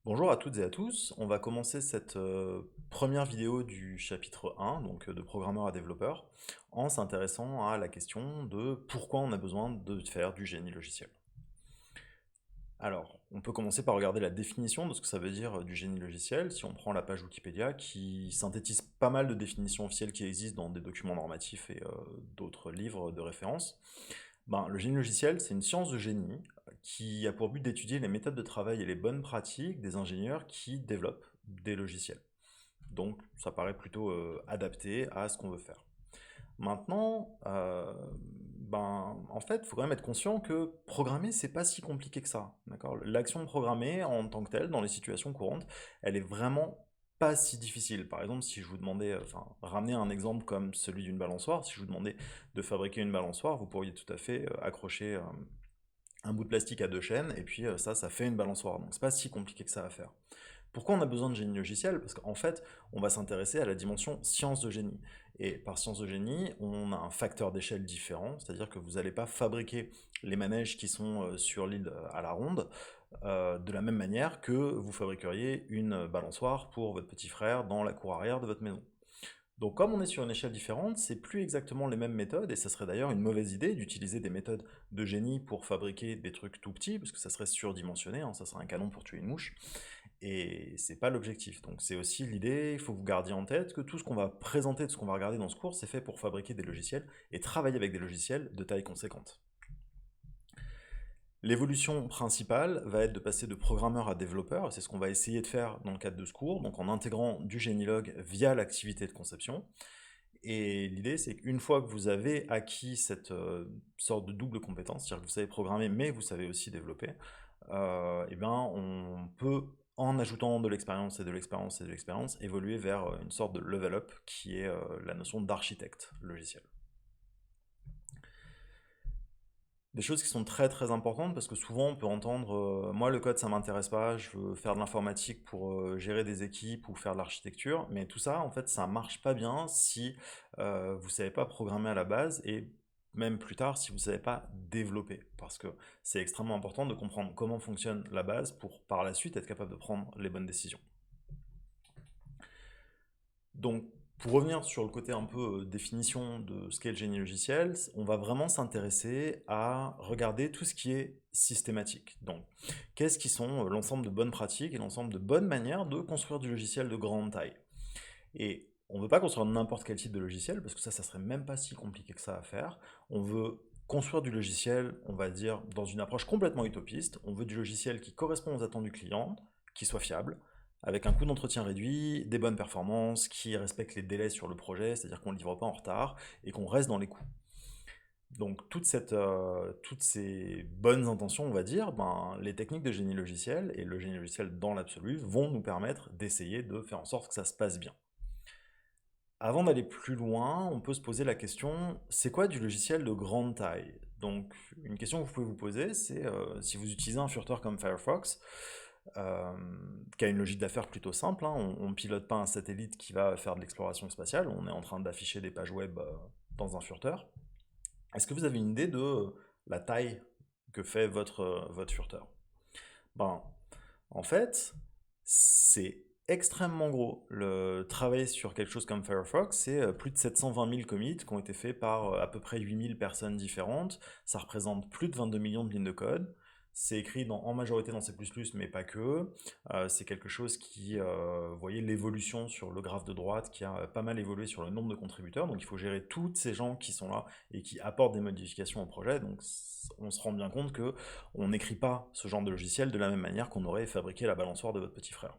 Bonjour à toutes et à tous, on va commencer cette première vidéo du chapitre 1, donc de programmeur à développeur, en s'intéressant à la question de pourquoi on a besoin de faire du génie logiciel. Alors, on peut commencer par regarder la définition de ce que ça veut dire du génie logiciel, si on prend la page Wikipédia, qui synthétise pas mal de définitions officielles qui existent dans des documents normatifs et d'autres livres de référence. Le génie logiciel, c'est une science de génie qui a pour but d'étudier les méthodes de travail et les bonnes pratiques des ingénieurs qui développent des logiciels. Donc, ça paraît plutôt adapté à ce qu'on veut faire. Maintenant, en fait, il faut quand même être conscient que programmer, c'est pas si compliqué que ça. D'accord? L'action de programmer en tant que telle, dans les situations courantes, elle est vraiment pas si difficile. Par exemple, si je vous demandais, ramener un exemple comme celui d'une balançoire, si je vous demandais de fabriquer une balançoire, vous pourriez tout à fait accrocher un bout de plastique à deux chaînes, et puis ça fait une balançoire. Donc c'est pas si compliqué que ça à faire. Pourquoi on a besoin de génie logiciel? Parce qu'en fait, on va s'intéresser à la dimension science de génie. Et par science de génie, on a un facteur d'échelle différent, c'est-à-dire que vous n'allez pas fabriquer les manèges qui sont sur l'île à la ronde de la même manière que vous fabriqueriez une balançoire pour votre petit frère dans la cour arrière de votre maison. Donc comme on est sur une échelle différente, c'est plus exactement les mêmes méthodes, et ça serait d'ailleurs une mauvaise idée d'utiliser des méthodes de génie pour fabriquer des trucs tout petits, parce que ça serait surdimensionné, hein, ça serait un canon pour tuer une mouche, et c'est pas l'objectif. Donc c'est aussi l'idée, il faut que vous gardiez en tête que tout ce qu'on va présenter, tout ce qu'on va regarder dans ce cours, c'est fait pour fabriquer des logiciels et travailler avec des logiciels de taille conséquente. L'évolution principale va être de passer de programmeur à développeur, et c'est ce qu'on va essayer de faire dans le cadre de ce cours, donc en intégrant du Genilog via l'activité de conception. Et l'idée, c'est qu'une fois que vous avez acquis cette sorte de double compétence, c'est-à-dire que vous savez programmer, mais vous savez aussi développer, on peut, en ajoutant de l'expérience et de l'expérience et de l'expérience, évoluer vers une sorte de level up qui est la notion d'architecte logiciel. Des choses qui sont très très importantes parce que souvent on peut entendre moi le code ça m'intéresse pas, je veux faire de l'informatique pour gérer des équipes ou faire de l'architecture, mais tout ça en fait ça marche pas bien si vous savez pas programmer à la base et même plus tard si vous savez pas développer parce que c'est extrêmement important de comprendre comment fonctionne la base pour par la suite être capable de prendre les bonnes décisions. Donc, pour revenir sur le côté un peu définition de ce qu'est le génie logiciel, on va vraiment s'intéresser à regarder tout ce qui est systématique. Donc, qu'est-ce qui sont l'ensemble de bonnes pratiques et l'ensemble de bonnes manières de construire du logiciel de grande taille. Et on ne veut pas construire n'importe quel type de logiciel, parce que ça serait même pas si compliqué que ça à faire. On veut construire du logiciel, on va dire, dans une approche complètement utopiste. On veut du logiciel qui correspond aux attentes du client, qui soit fiable, avec un coût d'entretien réduit, des bonnes performances, qui respecte les délais sur le projet, c'est-à-dire qu'on ne livre pas en retard, et qu'on reste dans les coûts. Donc toutes ces bonnes intentions, on va dire, les techniques de génie logiciel, et le génie logiciel dans l'absolu, vont nous permettre d'essayer de faire en sorte que ça se passe bien. Avant d'aller plus loin, on peut se poser la question, c'est quoi du logiciel de grande taille? Donc, une question que vous pouvez vous poser, c'est si vous utilisez un furteur comme Firefox, euh, qui a une logique d'affaires plutôt simple, hein, on ne pilote pas un satellite qui va faire de l'exploration spatiale, on est en train d'afficher des pages web dans un furteur. Est-ce que vous avez une idée de la taille que fait votre furteur? Ben, en fait, c'est extrêmement gros. Travailler sur quelque chose comme Firefox, c'est plus de 720 000 commits qui ont été faits par à peu près 8000 personnes différentes. Ça représente plus de 22 millions de lignes de code. C'est écrit en majorité dans C++, mais pas que. C'est quelque chose qui, vous voyez l'évolution sur le graphe de droite, qui a pas mal évolué sur le nombre de contributeurs. Donc il faut gérer toutes ces gens qui sont là et qui apportent des modifications au projet. Donc on se rend bien compte que on n'écrit pas ce genre de logiciel de la même manière qu'on aurait fabriqué la balançoire de votre petit frère.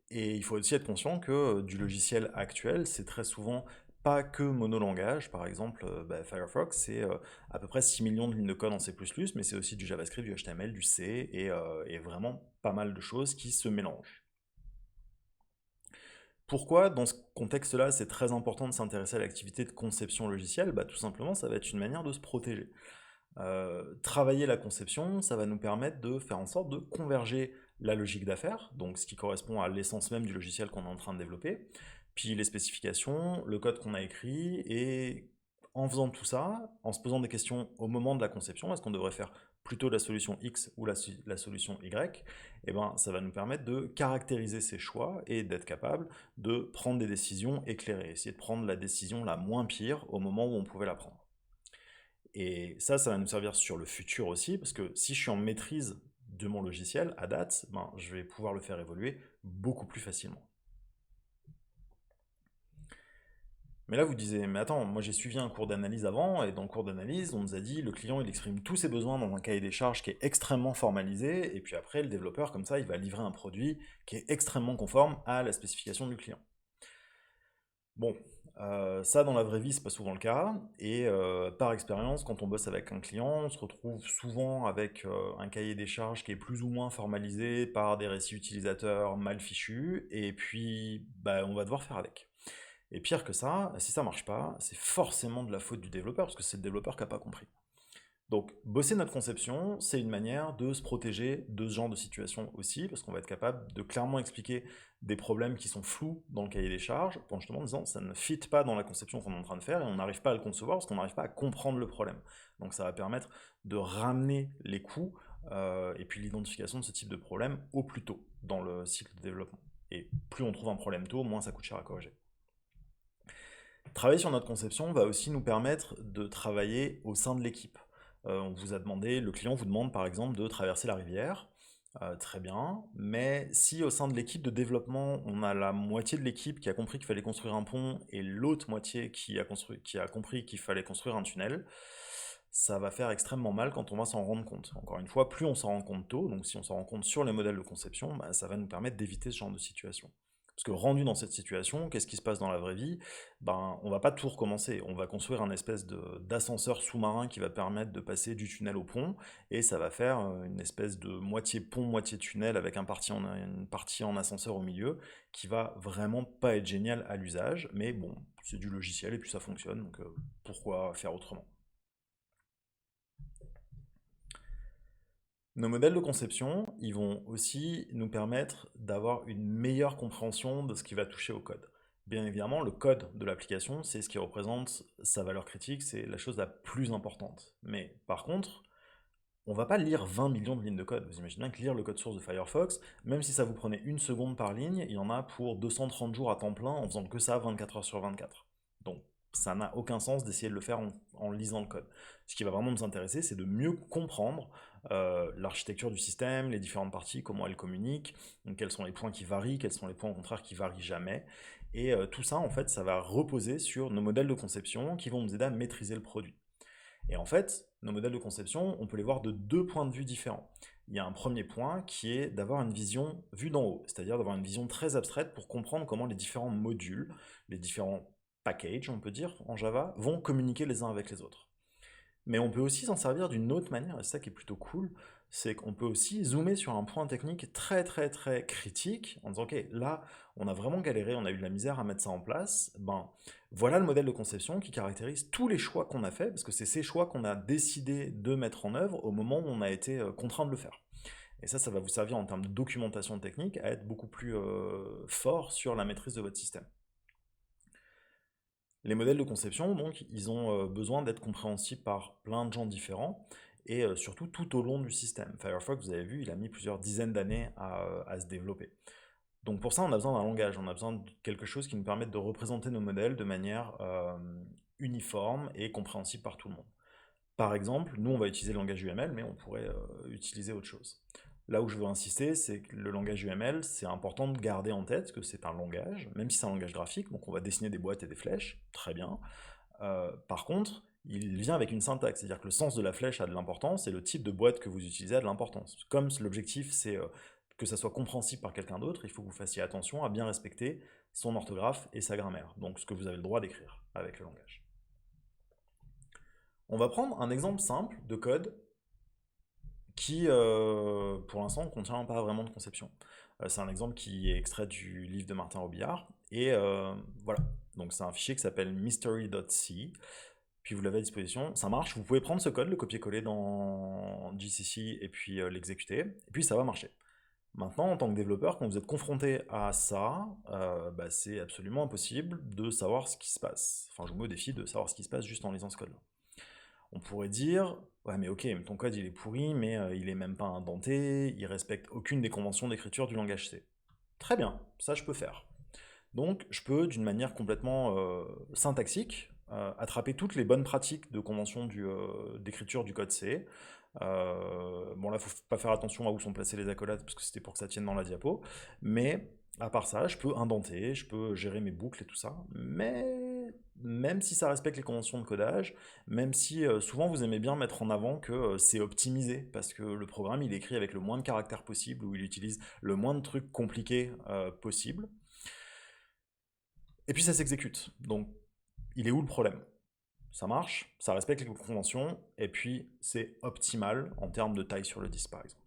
Et il faut aussi être conscient que du logiciel actuel, c'est très souvent pas que monolangage, par exemple Firefox, c'est à peu près 6 millions de lignes de code en C++, mais c'est aussi du JavaScript, du HTML, du C, et vraiment pas mal de choses qui se mélangent. Pourquoi, dans ce contexte-là, c'est très important de s'intéresser à l'activité de conception logicielle? Tout simplement, ça va être une manière de se protéger. Travailler la conception, ça va nous permettre de faire en sorte de converger la logique d'affaires, donc ce qui correspond à l'essence même du logiciel qu'on est en train de développer, puis les spécifications, le code qu'on a écrit, et en faisant tout ça, en se posant des questions au moment de la conception, est-ce qu'on devrait faire plutôt la solution X ou la solution Y, eh ben, ça va nous permettre de caractériser ces choix et d'être capable de prendre des décisions éclairées, essayer de prendre la décision la moins pire au moment où on pouvait la prendre. Et ça va nous servir sur le futur aussi, parce que si je suis en maîtrise de mon logiciel à date, ben, je vais pouvoir le faire évoluer beaucoup plus facilement. Mais là, vous disiez, mais attends, moi j'ai suivi un cours d'analyse avant, et dans le cours d'analyse, on nous a dit, le client, il exprime tous ses besoins dans un cahier des charges qui est extrêmement formalisé, et puis après, le développeur, comme ça, il va livrer un produit qui est extrêmement conforme à la spécification du client. Bon, ça dans la vraie vie, c'est pas souvent le cas, et par expérience, quand on bosse avec un client, on se retrouve souvent avec un cahier des charges qui est plus ou moins formalisé par des récits utilisateurs mal fichus, et puis bah, on va devoir faire avec. Et pire que ça, si ça marche pas, c'est forcément de la faute du développeur, parce que c'est le développeur qui n'a pas compris. Donc, bosser notre conception, c'est une manière de se protéger de ce genre de situation aussi, parce qu'on va être capable de clairement expliquer des problèmes qui sont flous dans le cahier des charges, pour justement en disant ça ne fit pas dans la conception qu'on est en train de faire, et on n'arrive pas à le concevoir parce qu'on n'arrive pas à comprendre le problème. Donc ça va permettre de ramener les coûts et puis l'identification de ce type de problème au plus tôt dans le cycle de développement. Et plus on trouve un problème tôt, moins ça coûte cher à corriger. Travailler sur notre conception va aussi nous permettre de travailler au sein de l'équipe. On vous a demandé, le client vous demande par exemple de traverser la rivière, très bien, mais si au sein de l'équipe de développement, on a la moitié de l'équipe qui a compris qu'il fallait construire un pont et l'autre moitié qui a compris qu'il fallait construire un tunnel, ça va faire extrêmement mal quand on va s'en rendre compte. Encore une fois, plus on s'en rend compte tôt, donc si on s'en rend compte sur les modèles de conception, bah, ça va nous permettre d'éviter ce genre de situation. Parce que rendu dans cette situation, qu'est-ce qui se passe dans la vraie vie? Ben, on va pas tout recommencer. On va construire un espèce d'ascenseur sous-marin qui va permettre de passer du tunnel au pont, et ça va faire une espèce de moitié pont, moitié tunnel avec une partie en ascenseur au milieu, qui va vraiment pas être génial à l'usage, mais bon, c'est du logiciel et puis ça fonctionne, donc pourquoi faire autrement? Nos modèles de conception, ils vont aussi nous permettre d'avoir une meilleure compréhension de ce qui va toucher au code. Bien évidemment, le code de l'application, c'est ce qui représente sa valeur critique, c'est la chose la plus importante. Mais par contre, on va pas lire 20 millions de lignes de code. Vous imaginez bien que lire le code source de Firefox, même si ça vous prenait une seconde par ligne, il y en a pour 230 jours à temps plein en faisant que ça 24 heures sur 24. Donc ça n'a aucun sens d'essayer de le faire en lisant le code. Ce qui va vraiment nous intéresser, c'est de mieux comprendre l'architecture du système, les différentes parties, comment elles communiquent, donc quels sont les points qui varient, quels sont les points au contraire qui varient jamais. Et tout ça, en fait, ça va reposer sur nos modèles de conception qui vont nous aider à maîtriser le produit. Et en fait, nos modèles de conception, on peut les voir de deux points de vue différents. Il y a un premier point qui est d'avoir une vision vue d'en haut, c'est-à-dire d'avoir une vision très abstraite pour comprendre comment les différents modules, les différents packages, on peut dire, en Java, vont communiquer les uns avec les autres. Mais on peut aussi s'en servir d'une autre manière, et c'est ça qui est plutôt cool, c'est qu'on peut aussi zoomer sur un point technique très très très critique, en disant ok, là, on a vraiment galéré, on a eu de la misère à mettre ça en place, ben voilà le modèle de conception qui caractérise tous les choix qu'on a fait, parce que c'est ces choix qu'on a décidé de mettre en œuvre au moment où on a été contraint de le faire. Et ça va vous servir en termes de documentation technique à être beaucoup plus fort sur la maîtrise de votre système. Les modèles de conception, donc, ils ont besoin d'être compréhensibles par plein de gens différents, et surtout tout au long du système. Firefox, vous avez vu, il a mis plusieurs dizaines d'années à se développer. Donc pour ça, on a besoin d'un langage, on a besoin de quelque chose qui nous permette de représenter nos modèles de manière uniforme et compréhensible par tout le monde. Par exemple, nous, on va utiliser le langage UML, mais on pourrait utiliser autre chose. Là où je veux insister, c'est que le langage UML, c'est important de garder en tête que c'est un langage, même si c'est un langage graphique, donc on va dessiner des boîtes et des flèches, très bien. Par contre, il vient avec une syntaxe, c'est-à-dire que le sens de la flèche a de l'importance et le type de boîte que vous utilisez a de l'importance. Comme l'objectif, c'est que ça soit compréhensible par quelqu'un d'autre, il faut que vous fassiez attention à bien respecter son orthographe et sa grammaire, donc ce que vous avez le droit d'écrire avec le langage. On va prendre un exemple simple de code qui, pour l'instant, ne contient pas vraiment de conception. C'est un exemple qui est extrait du livre de Martin Robillard, et voilà. Donc c'est un fichier qui s'appelle mystery.c, puis vous l'avez à disposition, ça marche, vous pouvez prendre ce code, le copier-coller dans GCC, et puis l'exécuter, et puis ça va marcher. Maintenant, en tant que développeur, quand vous êtes confronté à ça, bah, c'est absolument impossible de savoir ce qui se passe. Enfin, je vous mets au défi de savoir ce qui se passe juste en lisant ce code-là. On pourrait dire, ouais mais ok, ton code il est pourri, mais il est même pas indenté, il respecte aucune des conventions d'écriture du langage C. Très bien, ça je peux faire. Donc je peux, d'une manière complètement syntaxique, attraper toutes les bonnes pratiques de convention d'écriture du code C. Bon là, faut pas faire attention à où sont placées les accolades, parce que c'était pour que ça tienne dans la diapo, mais à part ça, je peux indenter, je peux gérer mes boucles et tout ça, mais même si ça respecte les conventions de codage, même si souvent vous aimez bien mettre en avant que c'est optimisé, parce que le programme il est écrit avec le moins de caractères possible, ou il utilise le moins de trucs compliqués possible, et puis ça s'exécute. Donc, il est où le problème? Ça marche, ça respecte les conventions, et puis c'est optimal en termes de taille sur le disque, par exemple.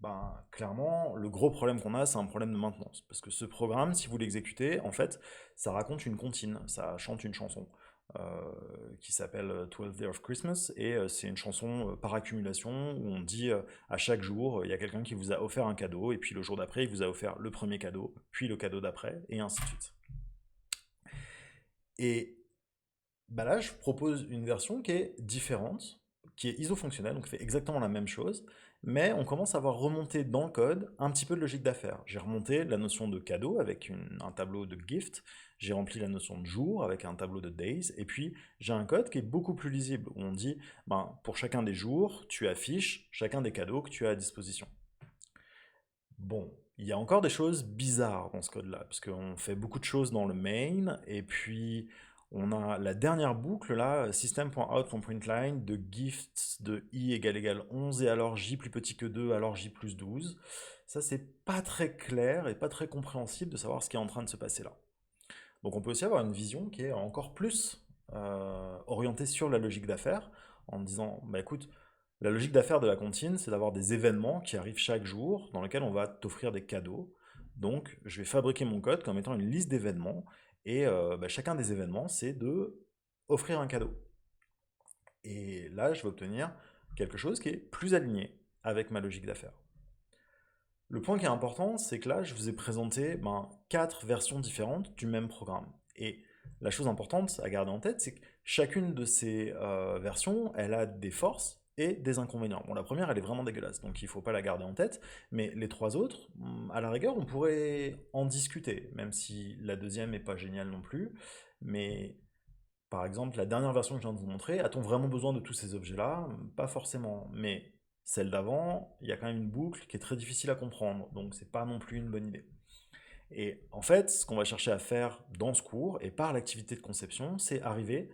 Ben, clairement, le gros problème qu'on a, c'est un problème de maintenance. Parce que ce programme, si vous l'exécutez, en fait, ça raconte une comptine, ça chante une chanson qui s'appelle 12 Day of Christmas, et c'est une chanson par accumulation où on dit à chaque jour, il y a quelqu'un qui vous a offert un cadeau, et puis le jour d'après, il vous a offert le premier cadeau, puis le cadeau d'après, et ainsi de suite. Et bah là, je propose une version qui est différente, qui est isofonctionnelle, donc qui fait exactement la même chose, mais on commence à avoir remonté dans le code un petit peu de logique d'affaires. J'ai remonté la notion de cadeau avec un tableau de gift, j'ai rempli la notion de jour avec un tableau de days, et puis j'ai un code qui est beaucoup plus lisible, où on dit, ben, pour chacun des jours, tu affiches chacun des cadeaux que tu as à disposition. Bon, il y a encore des choses bizarres dans ce code-là, parce qu'on fait beaucoup de choses dans le main, et puis on a la dernière boucle là, system.out.println de gift de i égale 11, et alors j plus petit que 2, alors j plus 12. Ça, c'est pas très clair et pas très compréhensible de savoir ce qui est en train de se passer là. Donc on peut aussi avoir une vision qui est encore plus orientée sur la logique d'affaires, en disant, bah écoute, la logique d'affaires de la comptine, c'est d'avoir des événements qui arrivent chaque jour, dans lesquels on va t'offrir des cadeaux. Donc je vais fabriquer mon code comme étant une liste d'événements, et bah, chacun des événements, c'est de offrir un cadeau. Et là, je vais obtenir quelque chose qui est plus aligné avec ma logique d'affaires. Le point qui est important, c'est que là, je vous ai présenté quatre versions différentes du même programme. Et la chose importante à garder en tête, c'est que chacune de ces versions, elle a des forces et des inconvénients. Bon, la première, elle est vraiment dégueulasse, donc il ne faut pas la garder en tête, mais les trois autres, à la rigueur, on pourrait en discuter, même si la deuxième n'est pas géniale non plus. Mais par exemple, la dernière version que je viens de vous montrer, a-t-on vraiment besoin de tous ces objets-là? Pas forcément, mais celle d'avant, il y a quand même une boucle qui est très difficile à comprendre, donc c'est pas non plus une bonne idée. Et en fait, ce qu'on va chercher à faire dans ce cours, et par l'activité de conception, c'est arriver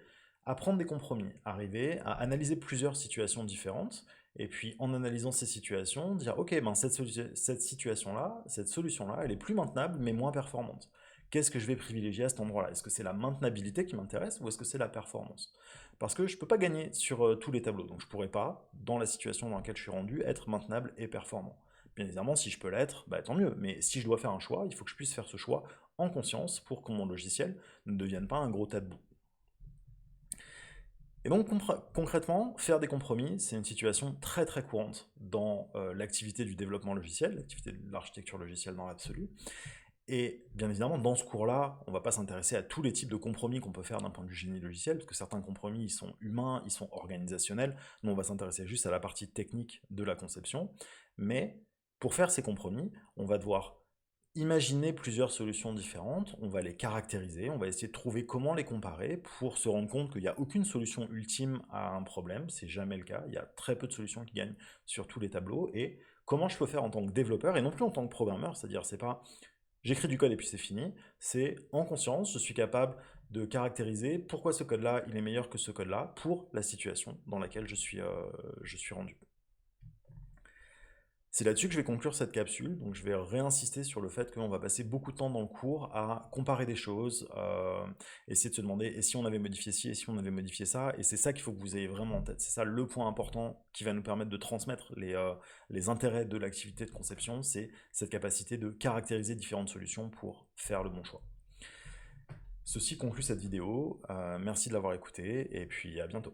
à prendre des compromis, arriver à analyser plusieurs situations différentes, et puis en analysant ces situations, dire ok, ben cette situation-là, cette solution-là, elle est plus maintenable mais moins performante. Qu'est-ce que je vais privilégier à cet endroit-là? Est-ce que c'est la maintenabilité qui m'intéresse ou est-ce que c'est la performance? Parce que je ne peux pas gagner sur tous les tableaux, donc je ne pourrais pas, dans la situation dans laquelle je suis rendu, être maintenable et performant. Bien évidemment, si je peux l'être, bah, tant mieux. Mais si je dois faire un choix, il faut que je puisse faire ce choix en conscience pour que mon logiciel ne devienne pas un gros tas de boue. Et donc concrètement, faire des compromis, c'est une situation très très courante dans l'activité du développement logiciel, l'activité de l'architecture logicielle dans l'absolu. Et bien évidemment, dans ce cours-là, on ne va pas s'intéresser à tous les types de compromis qu'on peut faire d'un point de vue génie logiciel, parce que certains compromis, ils sont humains, ils sont organisationnels. Nous, on va s'intéresser juste à la partie technique de la conception. Mais pour faire ces compromis, on va devoir imaginer plusieurs solutions différentes, on va les caractériser, on va essayer de trouver comment les comparer pour se rendre compte qu'il n'y a aucune solution ultime à un problème, c'est jamais le cas, il y a très peu de solutions qui gagnent sur tous les tableaux, et comment je peux faire en tant que développeur et non plus en tant que programmeur, c'est-à-dire c'est pas j'écris du code et puis c'est fini, c'est en conscience, je suis capable de caractériser pourquoi ce code-là il est meilleur que ce code-là pour la situation dans laquelle je suis rendu. C'est là-dessus que je vais conclure cette capsule, donc je vais réinsister sur le fait qu'on va passer beaucoup de temps dans le cours à comparer des choses, essayer de se demander et si on avait modifié ci et si on avait modifié ça, et c'est ça qu'il faut que vous ayez vraiment en tête, c'est ça le point important qui va nous permettre de transmettre les intérêts de l'activité de conception, c'est cette capacité de caractériser différentes solutions pour faire le bon choix. Ceci conclut cette vidéo, merci de l'avoir écouté, et puis à bientôt.